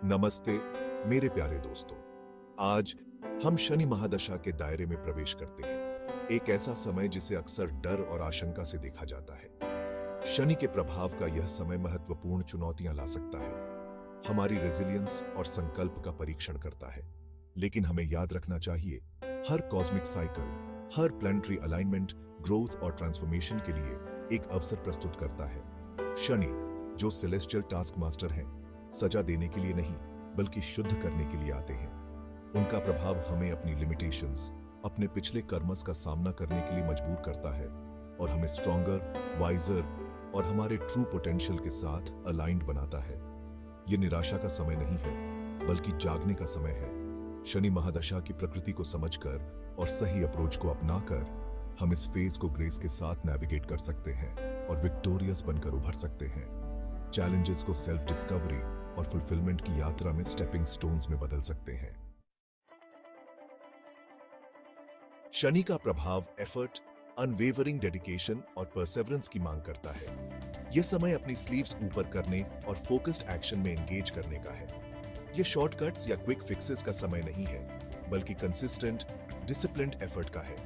नमस्ते मेरे प्यारे दोस्तों। आज हम शनि महादशा के दायरे में प्रवेश करते हैं, एक ऐसा समय जिसे अक्सर डर और आशंका से देखा जाता है। शनि के प्रभाव का यह समय महत्वपूर्ण चुनौतियां ला सकता है, हमारी रेजिलियंस और संकल्प का परीक्षण करता है। लेकिन हमें याद रखना चाहिए, हर कॉस्मिक साइकिल, हर प्लैनेटरी अलाइनमेंट ग्रोथ और ट्रांसफॉर्मेशन के लिए एक अवसर प्रस्तुत करता है। शनि, जो सेलेस्टियल टास्क मास्टर हैं, सजा देने के लिए नहीं बल्कि शुद्ध करने के लिए आते हैं। उनका प्रभाव हमें अपनी लिमिटेशंस, अपने पिछले कर्मस का सामना करने के लिए मजबूर करता है और हमें स्ट्रॉन्गर, वाइजर और हमारे ट्रू पोटेंशियल के साथ अलाइंड बनाता है। यह निराशा का समय नहीं है बल्कि जागने का समय है। शनि महादशा की प्रकृति को समझकर और सही अप्रोच को अपनाकर हम इस फेज को ग्रेस के साथ नेविगेट कर सकते हैं और विक्टोरियस बनकर उभर सकते हैं। चैलेंजेस को सेल्फ डिस्कवरी और फुलफिलमेंट की यात्रा में स्टेपिंग स्टोन्स में बदल सकते हैं। शनि का प्रभाव एफर्ट, अनवेवरिंग डेडिकेशन और परसेवरेंस की मांग करता है। यह समय अपनी स्लीव्स ऊपर करने और फोकस्ड एक्शन में एंगेज करने का है। यह शॉर्टकट्स या क्विक फिक्सेस का समय नहीं है बल्कि कंसिस्टेंट, डिसिप्लिन्ड एफर्ट का है।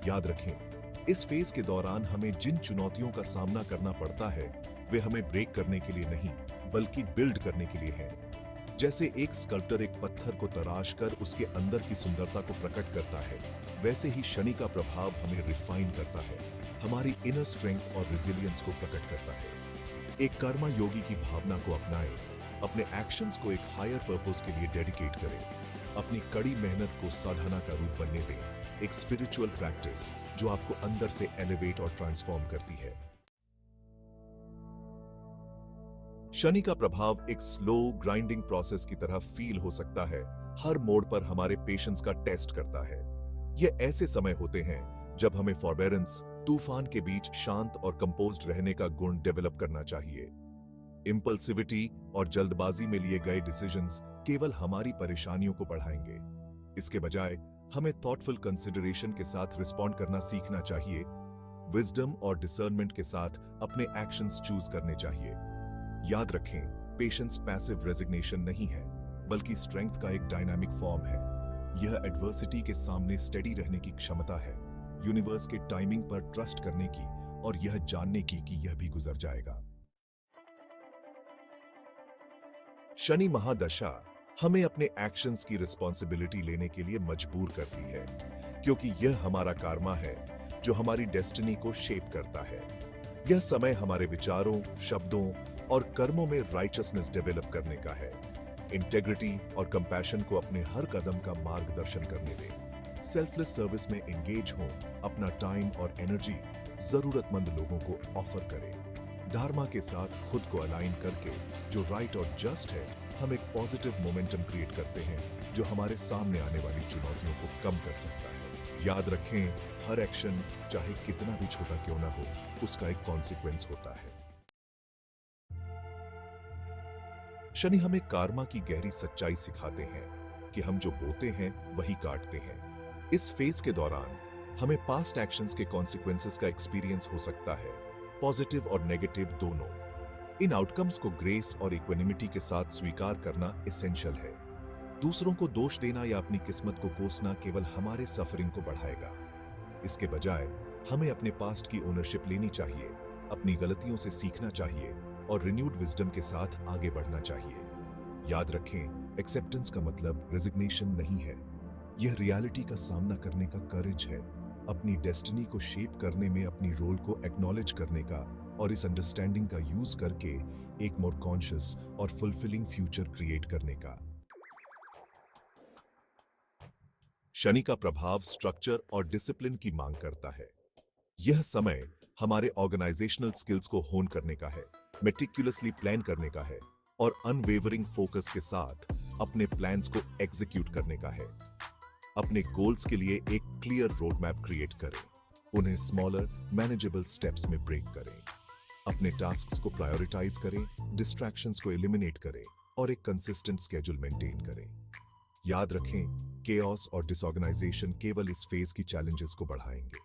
याद रखें, इस फेज के दौरान हमें जिन चुनौतियों का सामना करना पड़ता है वे हमें ब्रेक करने के लिए नहीं बल्कि बिल्ड करने के लिए हैं। जैसे एक स्कल्प्टर एक पत्थर को तराश कर उसके अंदर की सुंदरता को प्रकट करता है, वैसे ही शनि का प्रभाव हमें रिफाइन करता है, हमारी इनर स्ट्रेंथ और रेजिलियंस को प्रकट करता है। एक कर्मा योगी की भावना को अपनाएं, अपने एक्शंस को एक हायर पर्पस के लिए डेडिकेट करें, अपनी कड़ी मेहनत को साधना का रूप बनने दें, एक स्पिरिचुअल प्रैक्टिस जो आपको अंदर से एलिवेट और ट्रांसफॉर्म करती है। शनि का प्रभाव एक स्लो ग्राइंडिंग प्रोसेस की तरह फील हो सकता है, हर मोड़ पर हमारे पेशेंस का टेस्ट करता है। यह ऐसे समय होते हैं जब हमें फॉरबेरेंस, तूफान के बीच शांत और कंपोज्ड रहने का गुण डेवलप करना चाहिए। इंपल्सिविटी और जल्दबाजी में लिए गए डिसीजंस केवल हमारी परेशानियों को बढ़ाएंगे। इसके बजाय हमें थॉटफुल कंसिडरेशन के साथ रिस्पॉन्ड करना सीखना चाहिए। विजडम और डिसर्नमेंट के साथ अपने एक्शंस चूज करने चाहिए। याद रखें, पेशेंस पैसिव रेजिग्नेशन नहीं है बल्कि स्ट्रेंथ का एक डायनामिक फॉर्म है। यह एडवर्सिटी के सामने स्टेडी रहने की क्षमता है, यूनिवर्स के टाइमिंग पर ट्रस्ट करने की और यह जानने की कि यह भी गुजर जाएगा। शनि महादशा हमें अपने एक्शंस की रिस्पॉन्सिबिलिटी लेने के लिए मजबूर करती है, क्योंकि यह हमारा कार्मा है जो हमारी डेस्टिनी को शेप करता है। यह समय हमारे विचारों, शब्दों और कर्मों में राइचसनेस डेवलप करने का है। इंटेग्रिटी और कंपैशन को अपने हर कदम का मार्गदर्शन करने दें। सेल्फलेस सर्विस में एंगेज हों, अपना टाइम और एनर्जी जरूरतमंद लोगों को ऑफर करें। धार्मा के साथ खुद को अलाइन करके जो राइट और जस्ट है, हम एक पॉजिटिव मोमेंटम क्रिएट करते हैं जो हमारे सामने आने वाली चुनौतियों को कम कर सकता है। याद रखें, हर एक्शन चाहे कितना भी छोटा क्यों ना हो, उसका एक कॉन्सिक्वेंस होता है। शनि हमें कार्मा की गहरी सच्चाई सिखाते हैं कि हम जो बोते हैं वही काटते हैं। इस फेज के दौरान हमें पास्ट एक्शंस के कॉन्सिक्वेंसेस का एक्सपीरियंस हो सकता है, पॉजिटिव और नेगेटिव दोनों। इन आउटकम्स को ग्रेस और इक्विनिमिटी के साथ स्वीकार करना एसेंशियल है। दूसरों को दोष देना या अपनी किस्मत को कोसना केवल हमारे सफरिंग को बढ़ाएगा। इसके बजाय हमें अपने पास्ट की ओनरशिप लेनी चाहिए, अपनी गलतियों से सीखना चाहिए और रिन्यूड विजडम के साथ आगे बढ़ना चाहिए। याद रखें, एक्सेप्टेंस का मतलब रेजिग्नेशन नहीं है, यह रियलिटी का सामना करने का करेज है, अपनी डेस्टिनी को शेप करने में अपनी रोल को एक्नॉलेज करने का और इस अंडरस्टैंडिंग का यूज करके एक मोर कॉन्शियस और फुलफिलिंग फ्यूचर क्रिएट करने का। शनि का प्रभाव स्ट्रक्चर और डिसिप्लिन की मांग करता है। यह समय हमारे ऑर्गेनाइजेशनल स्किल्स को होन करने का है, मेटिकुलसली प्लान करने का है और अनवेवरिंग फोकस के साथ अपने प्लान्स को एग्जीक्यूट करने का है। अपने गोल्स के लिए एक क्लियर रोड मैप क्रिएट करें, उन्हें स्मॉलर मैनेजेबल स्टेप्स में ब्रेक करें, अपने टास्क्स को प्रायोरिटाइज करें, डिस्ट्रैक्शंस को एलिमिनेट करें और एक कंसिस्टेंट स्केड्यूल मेंटेन करें। याद रखें, केओस और डिसऑर्गेनाइजेशन केवल इस फेज की चैलेंजेस को बढ़ाएंगे।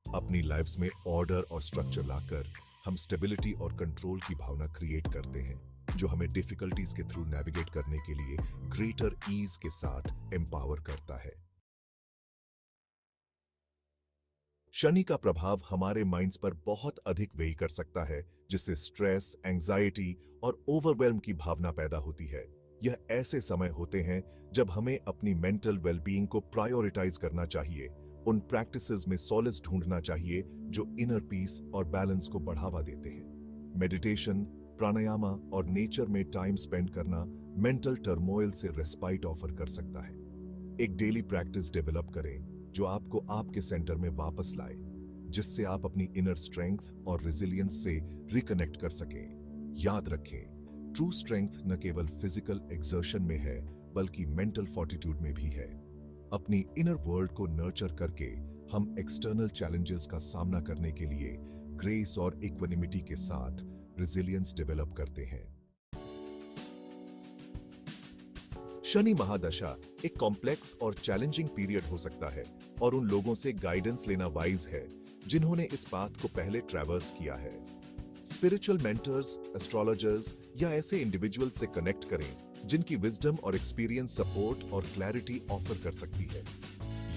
अपनी लाइफ्स में ऑर्डर और स्ट्रक्चर लाकर हम स्टेबिलिटी और कंट्रोल की भावना क्रिएट करते हैं। जो हमें डिफिकल्टीज के थ्रू नेविगेट करने के लिए ग्रेटर ईज के साथ एम्पावर करता है। शनि का प्रभाव हमारे माइंड्स पर बहुत अधिक वेई कर सकता है, जिससे स्ट्रेस, एंजाइटी और ओवरवेल्म की भावना पैदा होती है। यह ऐसे समय होते हैं जब हमें अपनी मेंटल वेलबीइंग को प्रायोरिटाइज करना चाहिए, उन प्रैक्टिसेस में सॉलिस ढूंढना चाहिए जो इनर पीस और बैलेंस को बढ़ावा देते हैं। मेडिटेशन, प्राणायाम और नेचर में टाइम स्पेंड करना मेंटल टर्मोइल से रेस्पाइट ऑफर कर सकता है। एक डेली प्रैक्टिस डेवलप करें जो आपको आपके सेंटर में वापस लाए, जिससे आप अपनी इनर स्ट्रेंथ और रेजिलियंस से रिकनेक्ट कर सकें। याद रखें, ट्रू स्ट्रेंथ न केवल फिजिकल एक्सर्शन में है, बल्कि मेंटल फॉर्टिट्यूड में भी है। अपनी इनर वर्ल्ड को नर्चर करके हम एक्सटर्नल चैलेंजेस का सामना करने के लिए ग्रेस और इक्विनिमिटी के साथ रेजिलियंस डेवलप करते हैं। शनि महादशा एक कॉम्प्लेक्स और चैलेंजिंग पीरियड हो सकता है, और उन लोगों से गाइडेंस लेना वाइज है जिन्होंने इस पाथ को पहले ट्रैवर्स किया है। स्पिरिचुअल मेंटर्स, एस्ट्रोलॉजर्स या ऐसे इंडिविजुअल से कनेक्ट करें जिनकी विजडम और एक्सपीरियंस सपोर्ट और क्लैरिटी ऑफर कर सकती है।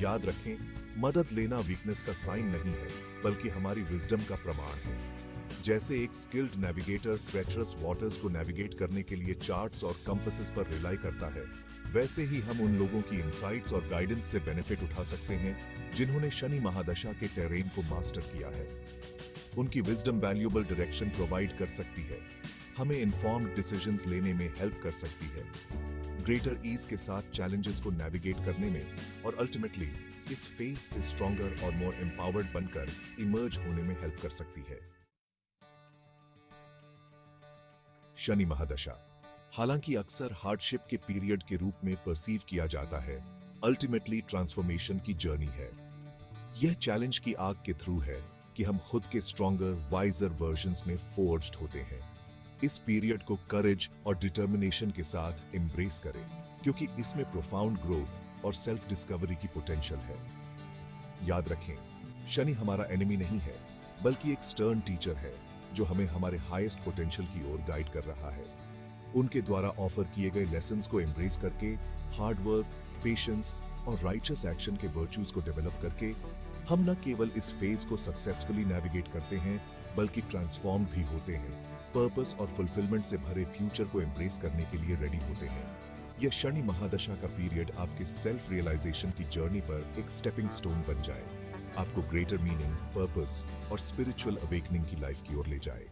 याद रखें, मदद लेना वीकनेस का साइन नहीं है, बल्कि हमारी विजडम का प्रमाण है। जैसे एक स्किल्ड नेविगेटर ट्रेचरस वाटर्स को नेविगेट करने के लिए चार्ट्स और कंपासेस पर रिलाई करता है, वैसे ही हम उन लोगों की इंसाइट्स और गाइडेंस से बेनिफिट उठा सकते हैं जिन्होंने शनि महादशा के टेरेन को मास्टर किया है। उनकी विजडम वैल्यूएबल डायरेक्शन प्रोवाइड कर सकती है, हमें इन्फॉर्म्ड डिसीजंस लेने में हेल्प कर सकती है, ग्रेटर ईज के साथ चैलेंजेस को नेविगेट करने में, और अल्टीमेटली इस फेज से स्ट्रॉन्गर और मोर एम्पावर्ड बनकर इमर्ज होने में हेल्प कर सकती है। शनि महादशा हालांकि अक्सर हार्डशिप के पीरियड के रूप में परसीव किया जाता है, अल्टीमेटली ट्रांसफॉर्मेशन की जर्नी है। यह चैलेंज की आग के थ्रू है कि हम खुद के स्ट्रॉन्गर, वाइजर वर्जन्स में फोर्ज्ड होते हैं। इस पीरियड को करेज और डिटर्मिनेशन के साथ एम्ब्रेस करें, क्योंकि इसमें प्रोफाउंड ग्रोथ और सेल्फ डिस्कवरी की पोटेंशियल है। याद रखें, शनि हमारा एनिमी नहीं है, बल्कि एक स्टर्न टीचर है जो हमें हमारे हाईएस्ट पोटेंशियल की ओर गाइड कर रहा है। उनके द्वारा ऑफर किए गए लेसन्स को एम्ब्रेस करके, हार्ड वर्क, पेशेंस और राइचस एक्शन के वर्च्यूज को डेवलप करके हम न केवल इस फेज को सक्सेसफुली नेविगेट करते हैं, बल्कि ट्रांसफॉर्म्ड भी होते हैं, पर्पस और फुलफिलमेंट से भरे फ्यूचर को एम्ब्रेस करने के लिए रेडी होते हैं। यह शनि महादशा का पीरियड आपके सेल्फ रियलाइजेशन की जर्नी पर एक स्टेपिंग स्टोन बन जाए, आपको ग्रेटर मीनिंग, पर्पस और स्पिरिचुअल अवेकनिंग की लाइफ की ओर ले जाए।